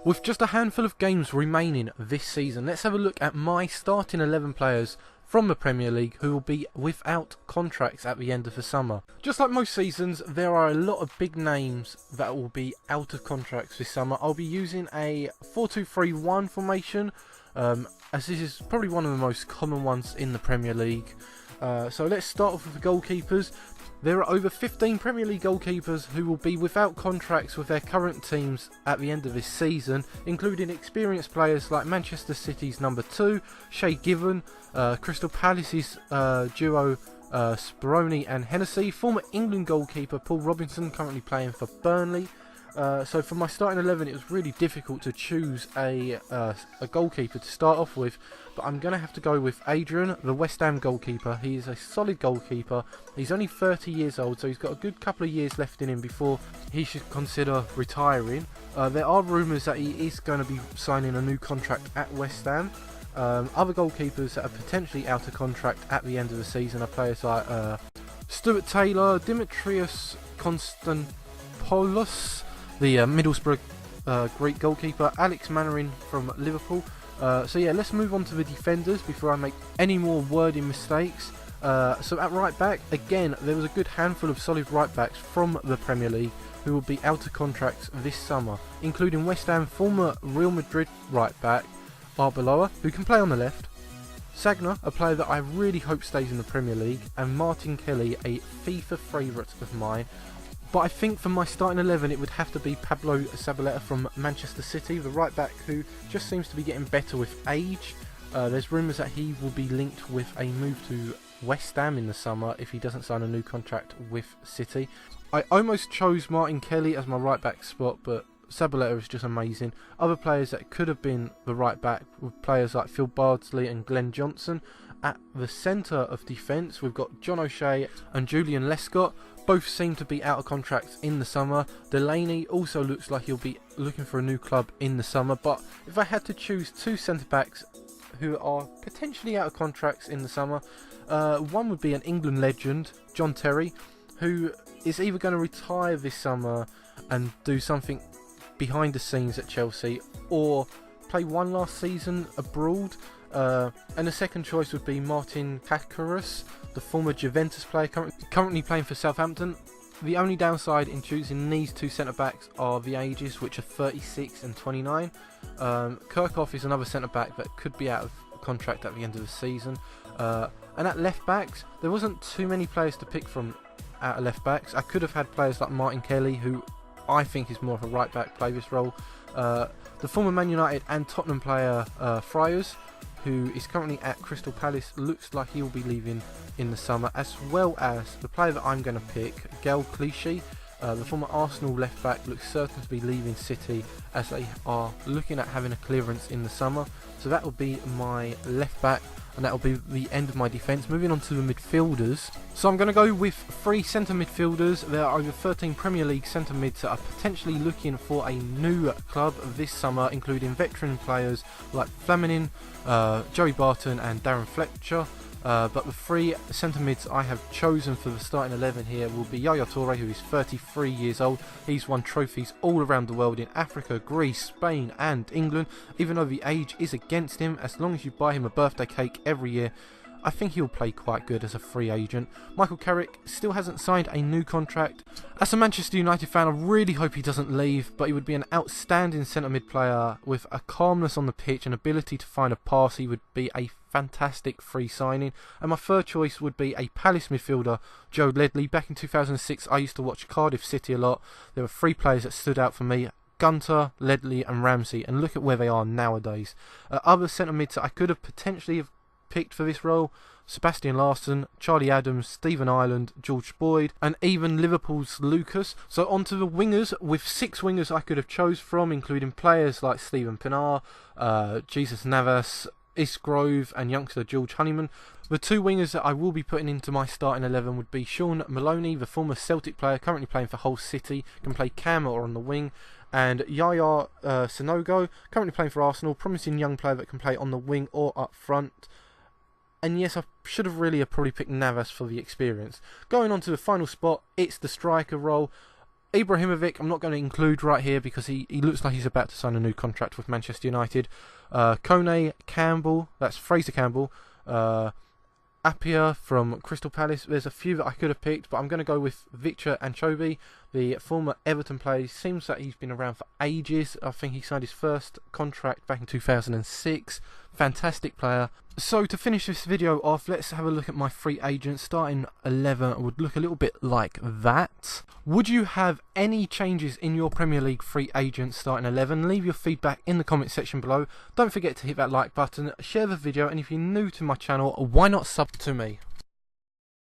With just a handful of games remaining this season, let's have a look at my starting 11 players from the Premier League who will be without contracts at the end of the summer. Just like most seasons, there are a lot of big names that will be out of contracts this summer. I'll be using a 4-2-3-1 formation, as this is probably one of the most common ones in the Premier League. So let's start off with the goalkeepers. There are over 15 Premier League goalkeepers who will be without contracts with their current teams at the end of this season, including experienced players like Manchester City's number 2, Shay Given, Crystal Palace's duo Speroni and Hennessy, former England goalkeeper Paul Robinson, currently playing for Burnley. So for my starting 11, it was really difficult to choose a goalkeeper to start off with, but I'm going to have to go with Adrian, the West Ham goalkeeper. He is a solid goalkeeper. He's only 30 years old, so he's got a good couple of years left in him before he should consider retiring. There are rumours that he is going to be signing a new contract at West Ham. Other goalkeepers that are potentially out of contract at the end of the season are players like Stuart Taylor, Dimitrios Konstantopoulos, the Middlesbrough Greek goalkeeper, Alex Mannarin from Liverpool. So yeah, let's move on to the defenders before I make any more wording mistakes. So at right back, again, there was a good handful of solid right backs from the Premier League who will be out of contracts this summer, including West Ham former Real Madrid right back Arbeloa, who can play on the left, Sagna, a player that I really hope stays in the Premier League, and Martin Kelly, a FIFA favourite of mine. But I think for my starting 11 it would have to be Pablo Zabaleta from Manchester City, the right back who just seems to be getting better with age. There's rumours that he will be linked with a move to West Ham in the summer if he doesn't sign a new contract with City. I almost chose Martin Kelly as my right back spot, but Zabaleta is just amazing. Other players that could have been the right back were players like Phil Bardsley and Glenn Johnson. At the centre of defence, we've got John O'Shea and Julian Lescott. Both seem to be out of contracts in the summer. Delaney also looks like he'll be looking for a new club in the summer. But if I had to choose two centre-backs who are potentially out of contracts in the summer, one would be an England legend, John Terry, who is either going to retire this summer and do something behind the scenes at Chelsea, or play one last season abroad. And the second choice would be Martin Kakaris, the former Juventus player currently playing for Southampton. The only downside in choosing these two centre-backs are the ages, which are 36 and 29. Kirchhoff is another centre-back that could be out of contract at the end of the season. And at left-backs, there wasn't too many players to pick from out of left-backs. I could have had players like Martin Kelly, who I think is more of a right-back, play this role. The former Man United and Tottenham player Friars, who is currently at Crystal Palace, looks like he will be leaving in the summer, as well as the player that I'm going to pick, Gael Clichy, the former Arsenal left back, looks certain to be leaving City as they are looking at having a clearance in the summer. So that will be my left back, and that will be the end of my defence. Moving on to the midfielders. So I'm going to go with 3 centre midfielders. There are over 13 Premier League centre mids that are potentially looking for a new club this summer, including veteran players like Flaminin, Joey Barton and Darren Fletcher. But the 3 centre mids I have chosen for the starting 11 here will be Yaya Toure, who is 33 years old. He's won trophies all around the world in Africa, Greece, Spain and England. Even though the age is against him, as long as you buy him a birthday cake every year, I think he'll play quite good as a free agent. Michael Carrick still hasn't signed a new contract. As a Manchester United fan, I really hope he doesn't leave, but he would be an outstanding centre mid player with a calmness on the pitch and ability to find a pass. He would be a fantastic free signing. And my third choice would be a Palace midfielder, Joe Ledley. Back in 2006, I used to watch Cardiff City a lot. There were 3 players that stood out for me: Gunter, Ledley and Ramsey, and look at where they are nowadays. Other centre mids that I could have potentially have picked for this role: Sebastian Larsson, Charlie Adams, Stephen Ireland, George Boyd, and even Liverpool's Lucas. So on to the wingers, with 6 wingers I could have chose from, including players like Stephen Pienaar, Jesus Navas, Isgrove and youngster George Honeyman. The 2 wingers that I will be putting into my starting 11 would be Sean Maloney, the former Celtic player currently playing for Hull City, can play cam or on the wing, and Yaya Sanogo, currently playing for Arsenal, promising young player that can play on the wing or up front. And yes, I should have probably picked Navas for the experience. Going on to the final spot, it's the striker role. Ibrahimovic, I'm not going to include right here because he looks like he's about to sign a new contract with Manchester United. Kone Campbell, that's Fraser Campbell. Appiah from Crystal Palace. There's a few that I could have picked, but I'm going to go with Victor Anchobi, the former Everton player. Seems that he's been around for ages. I think he signed his first contract back in 2006. Fantastic player. So to finish this video off, let's have a look at my free agents. Starting 11 would look a little bit like that. Would you have any changes in your Premier League free agents starting 11? Leave your feedback in the comment section below. Don't forget to hit that like button, share the video, and if you're new to my channel, why not sub to me?